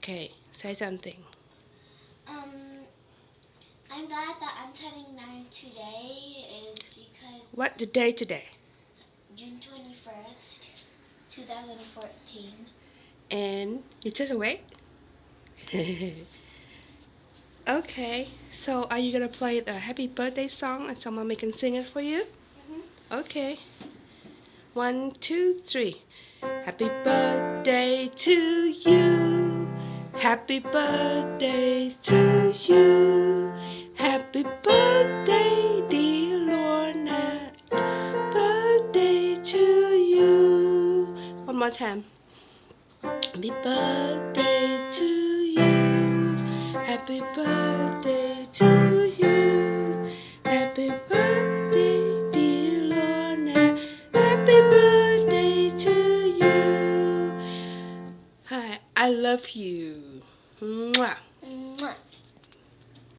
Okay, say something. I'm glad that I'm turning 9 today is because What's the day today? June 21st, 2014. And you just awake? Okay, so are you gonna play the happy birthday song and someone can sing it for you? Okay. 1, 2, 3. Happy birthday to you. Happy birthday to you. Happy birthday, dear Lorna. Birthday to you. One more time. Happy birthday to you. Happy birthday to you. Happy birthday, dear Lorna. Happy birthday to you. Hi, I love you. Mwah.